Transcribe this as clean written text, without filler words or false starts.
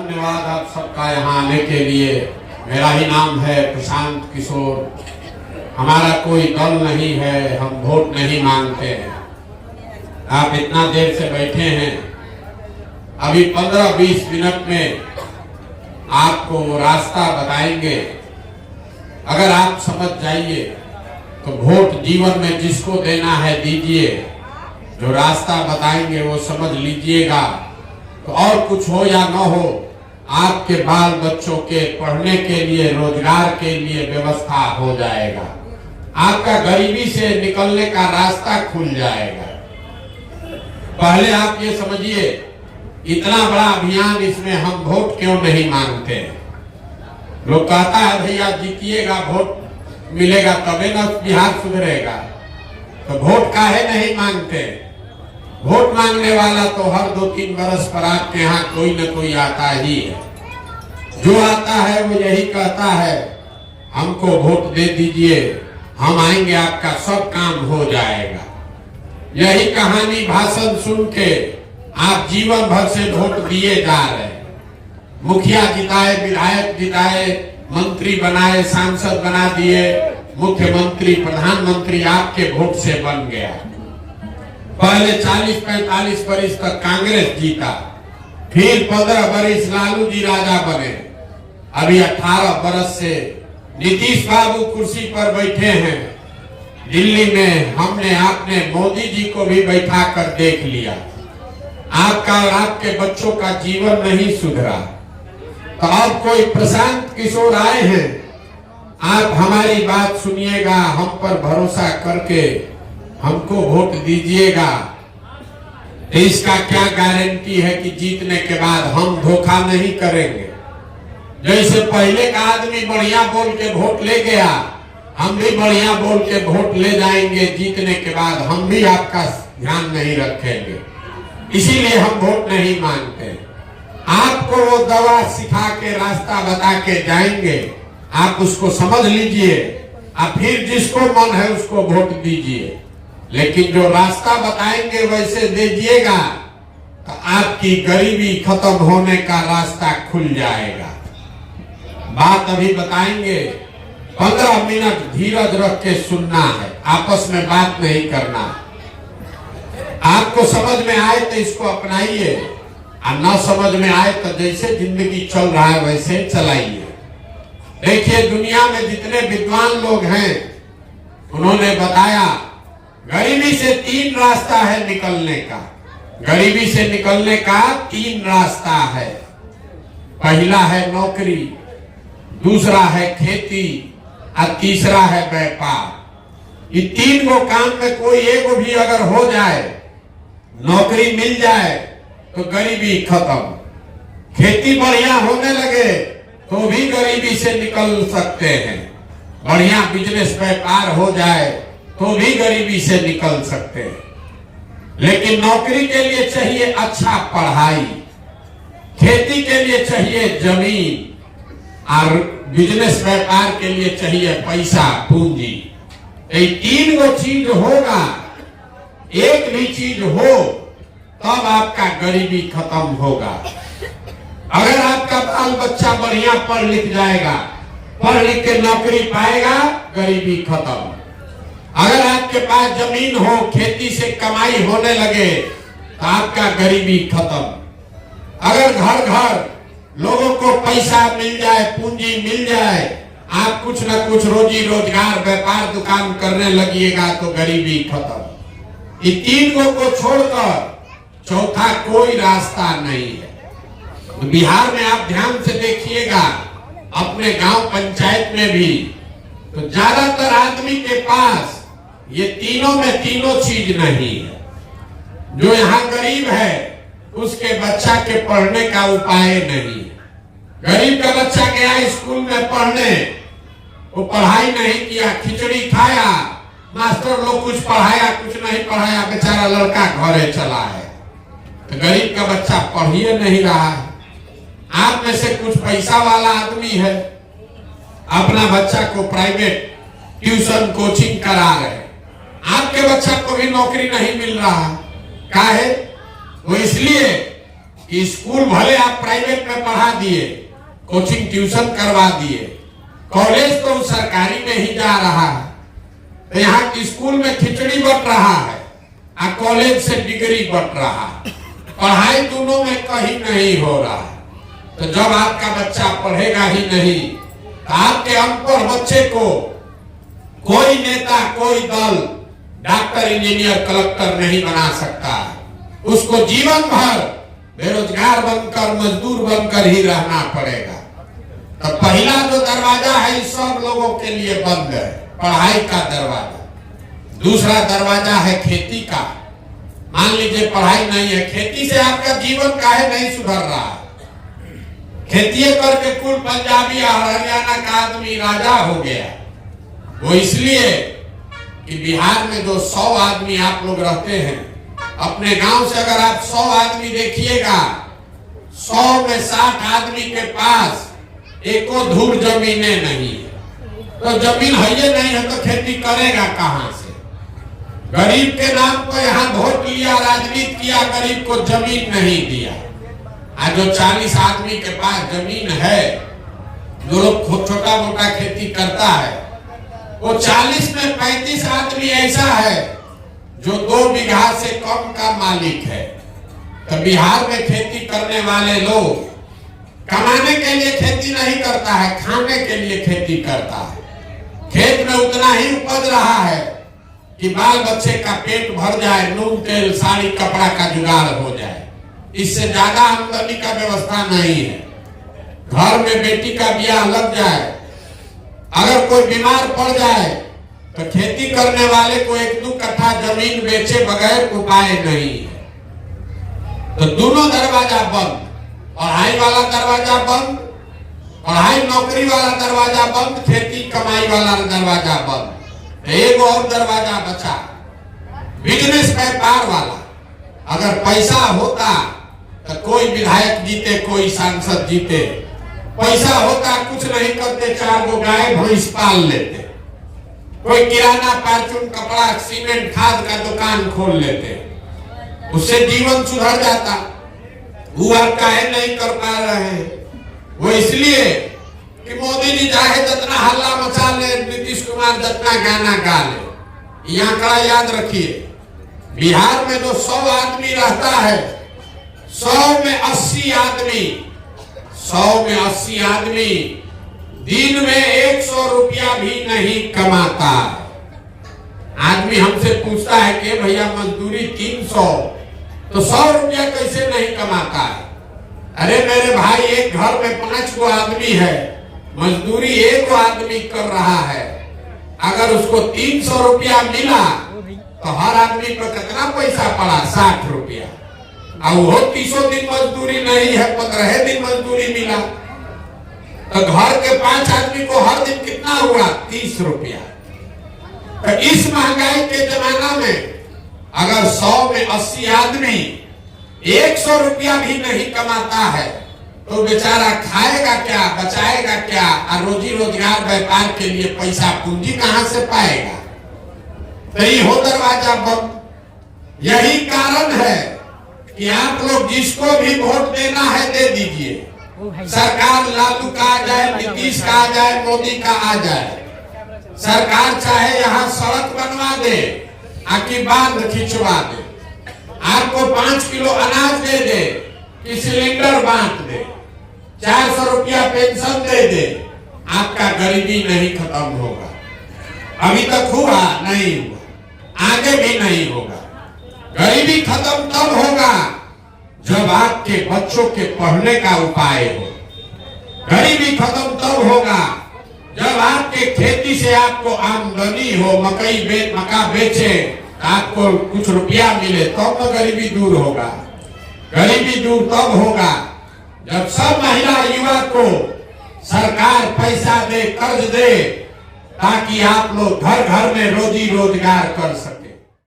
धन्यवाद आप सबका यहाँ आने के लिए। मेरा ही नाम है प्रशांत किशोर। हमारा कोई दल नहीं है, हम वोट नहीं मांगते हैं। आप इतना देर से बैठे हैं, अभी 15-20 मिनट में आपको रास्ता बताएंगे। अगर आप समझ जाइए तो वोट जीवन में जिसको देना है दीजिए। जो रास्ता बताएंगे वो समझ लीजिएगा, तो और कुछ हो या न हो, आपके बाल बच्चों के पढ़ने के लिए, रोजगार के लिए व्यवस्था हो जाएगा। आपका गरीबी से निकलने का रास्ता खुल जाएगा। पहले आप ये समझिए, इतना बड़ा अभियान, इसमें हम वोट क्यों नहीं मांगते? लोग कहता है भैया जीतिएगा, वोट मिलेगा तबे ना बिहार सुधरेगा। तो वोट काहे नहीं मांगते? वोट मांगने वाला तो हर 2-3 बरस पर आपके यहाँ कोई न कोई आता ही है। जो आता है वो यही कहता है, हमको वोट दे दीजिए, हम आएंगे, आपका सब काम हो जाएगा। यही कहानी भाषण सुन के आप जीवन भर से वोट दिए जा रहे हैं। मुखिया जिताए, विधायक जिताए, मंत्री बनाए, सांसद बना दिए, मुख्यमंत्री, प्रधानमंत्री आपके वोट से बन गया। पहले 40-45 बरिस तक कांग्रेस जीता, फिर 15 बरिस लालू जी राजा बने। अभी 18 बरस से नीतीश बाबू कुर्सी पर बैठे हैं। दिल्ली में हमने आपने मोदी जी को भी बैठा कर देख लिया। आपका और आपके बच्चों का जीवन नहीं सुधरा। तो अब कोई प्रशांत किशोर आए हैं, आप हमारी बात सुनिएगा, हम पर भरोसा करके हमको वोट दीजिएगा। तो इसका क्या गारंटी है कि जीतने के बाद हम धोखा नहीं करेंगे? जैसे पहले का आदमी बढ़िया बोल के वोट ले गया, हम भी बढ़िया बोल के वोट ले जाएंगे। जीतने के बाद हम भी आपका ध्यान नहीं रखेंगे, इसीलिए हम वोट नहीं मांगते। आपको वो दवा सिखा के, रास्ता बता के जाएंगे, आप उसको समझ लीजिए, आप फिर जिसको मन है उसको वोट दीजिए। लेकिन जो रास्ता बताएंगे वैसे दीजिएगा, तो आपकी गरीबी खत्म होने का रास्ता खुल जाएगा। बात अभी बताएंगे, 15 मिनट धीरज रख के सुनना है, आपस में बात नहीं करना। आपको समझ में आए तो इसको अपनाइए, और न समझ में आए तो जैसे जिंदगी चल रहा है वैसे चलाइए। देखिए, दुनिया में जितने विद्वान लोग हैं उन्होंने बताया, गरीबी से 3 रास्ता है निकलने का। गरीबी से निकलने का 3 रास्ता है। पहला है नौकरी, दूसरा है खेती, और तीसरा है व्यापार। ये 3 को काम में कोई एक भी अगर हो जाए, नौकरी मिल जाए तो गरीबी खत्म। खेती बढ़िया होने लगे तो भी गरीबी से निकल सकते हैं। बढ़िया बिजनेस व्यापार हो जाए तो भी गरीबी से निकल सकते हैं। लेकिन नौकरी के लिए चाहिए अच्छा पढ़ाई, खेती के लिए चाहिए जमीन, और बिजनेस व्यापार के लिए चाहिए पैसा, पूंजी। ये 3 गो चीज होगा, एक भी चीज हो तब आपका गरीबी खत्म होगा। अगर आपका बाल बच्चा बढ़िया पढ़ लिख जाएगा, पढ़ लिख के नौकरी पाएगा, गरीबी खत्म। अगर आपके पास जमीन हो, खेती से कमाई होने लगे, तो आपका गरीबी खत्म। अगर घर घर लोगों को पैसा मिल जाए, पूंजी मिल जाए, आप कुछ न कुछ रोजी रोजगार, व्यापार, दुकान करने लगिएगा, तो गरीबी खत्म। ये 3 को छोड़कर चौथा कोई रास्ता नहीं है। बिहार में आप ध्यान से देखिएगा, अपने गांव पंचायत में भी, तो ज्यादातर आदमी के पास ये तीनों में तीनों चीज नहीं है। जो यहाँ गरीब है उसके बच्चा के पढ़ने का उपाय नहीं। गरीब का बच्चा गया स्कूल में पढ़ने, वो पढ़ाई नहीं किया, खिचड़ी खाया, मास्टर लोग कुछ पढ़ाया कुछ नहीं पढ़ाया, बेचारा लड़का घरे चला है। तो गरीब का बच्चा पढ़ ही नहीं रहा है। आप में से कुछ पैसा वाला आदमी है, अपना बच्चा को प्राइवेट ट्यूशन कोचिंग करा रहे, आपके बच्चा को भी नौकरी नहीं मिल रहा। काहे? वो इसलिए कि स्कूल भले आप प्राइवेट में पढ़ा दिए, कोचिंग ट्यूशन करवा दिए, कॉलेज तो सरकारी में ही जा रहा है, तो यहाँ की स्कूल में खिचड़ी बट रहा है और कॉलेज से डिग्री बट रहा है, पढ़ाई दोनों में कहीं नहीं हो रहा है। तो जब आपका बच्चा पढ़ेगा ही नहीं तो आपके अनपढ़ बच्चे को कोई नेता, कोई दल डॉक्टर, इंजीनियर, कलेक्टर नहीं बना सकता। उसको जीवन भर बेरोजगार बनकर, मजदूर बनकर ही रहना पड़ेगा। तो पहला जो दरवाजा है इस सब लोगों के लिए बंद है, पढ़ाई का दरवाजा। दूसरा दरवाजा है खेती का। मान लीजिए पढ़ाई नहीं है, खेती से आपका जीवन काहे नहीं सुधर रहा है? खेती करके कुल पंजाबी और हरियाणा का आदमी राजा हो गया। वो इसलिए कि बिहार में जो 100 आदमी आप लोग रहते हैं, अपने गांव से अगर आप 100 आदमी देखिएगा, 100 में 60 आदमी के पास एको धूर जमीनें नहीं है। तो जमीन है ही नहीं है तो खेती करेगा कहां से? गरीब के नाम पर यहाँ वोट लिया, राजनीति किया, गरीब को जमीन नहीं दिया। आज जो 40 आदमी के पास जमीन है, जो लोग छोटा मोटा खेती करता है, वो 40 में 35 आदमी ऐसा है जो 2 बीघा से कम का मालिक है। तो बिहार में खेती करने वाले लोग कमाने के लिए खेती नहीं करता है, खाने के लिए खेती करता है। खेत में उतना ही उपज रहा है कि बाल बच्चे का पेट भर जाए, नून तेल साड़ी कपड़ा का जुगाड़ हो जाए, इससे ज्यादा आमदनी का व्यवस्था नहीं है। घर में बेटी का ब्याह लग जाए, अगर कोई बीमार पड़ जाए तो खेती करने वाले को 1-2 कट्ठा जमीन बेचे बगैर उपाय नहीं है। तो दोनों दरवाजा बंद, पढ़ाई वाला दरवाजा बंद, पढ़ाई नौकरी वाला दरवाजा बंद, खेती कमाई वाला दरवाजा बंद। एक और दरवाजा बचा, बिजनेस व्यापार वाला। अगर पैसा होता तो कोई विधायक जीते, कोई सांसद जीते। पैसा होता कुछ नहीं करते, 4 गो गाय भैंस पाल लेते, कोई किराना, परचून, कपड़ा, सीमेंट, खाद का दुकान खोल लेते, उससे जीवन सुधर जाता। वो आप काहे नहीं कर पा रहे हैं? वो इसलिए कि मोदी जी चाहे जितना हल्ला मचा ले, नीतीश कुमार जितना गाना गा ले। ये आंकड़ा याद रखिए, बिहार में जो 100 आदमी रहता है, 100 में 80 आदमी, 100 में 80 आदमी दिन में 100 रुपया भी नहीं कमाता। आदमी हमसे पूछता है कि भैया मजदूरी 300, तो 100 रुपया कैसे नहीं कमाता है? अरे मेरे भाई, एक घर में 5 गो आदमी है, मजदूरी 1 आदमी कर रहा है। अगर उसको 300 रुपया मिला तो हर आदमी पर कितना पैसा पड़ा? 60 रुपया। और वो 30 दिन मजदूरी नहीं है, 15 दिन मजदूरी मिला, तो घर के 5 आदमी को हर दिन कितना हुआ? 30 रुपया। तो इस महंगाई के जमाना में अगर 100 में 80 आदमी 100 रुपया भी नहीं कमाता है तो बेचारा खाएगा क्या, बचाएगा क्या, और रोजी रोजगार व्यापार के लिए पैसा पूंजी कहां से पाएगा? तो ये हो दरवाजा बंद। यही कारण है कि आप लोग जिसको भी वोट देना है दे दीजिए। सरकार लालू का आ जाए, नीतीश का आ जाए, मोदी का आ जाए, सरकार चाहे यहाँ सड़क बनवा दे, आकी बांध खिंचवा दे, आपको 5 किलो अनाज दे दे, कि सिलेंडर बांट दे, 400 रुपया पेंशन दे दे, आपका गरीबी नहीं खत्म होगा। अभी तक हुआ नहीं हुआ, आगे भी नहीं होगा। गरीबी खत्म तब होगा जब आपके बच्चों के पढ़ने का उपाय हो। गरीबी खत्म तब होगा जब आपके खेती से आपको आमदनी हो, मक्का बेचे आपको कुछ रुपया मिले, तब तो गरीबी दूर होगा। गरीबी दूर तब होगा जब सब महिला युवा को सरकार पैसा दे, कर्ज दे, ताकि आप लोग घर घर में रोजी रोजगार कर सके।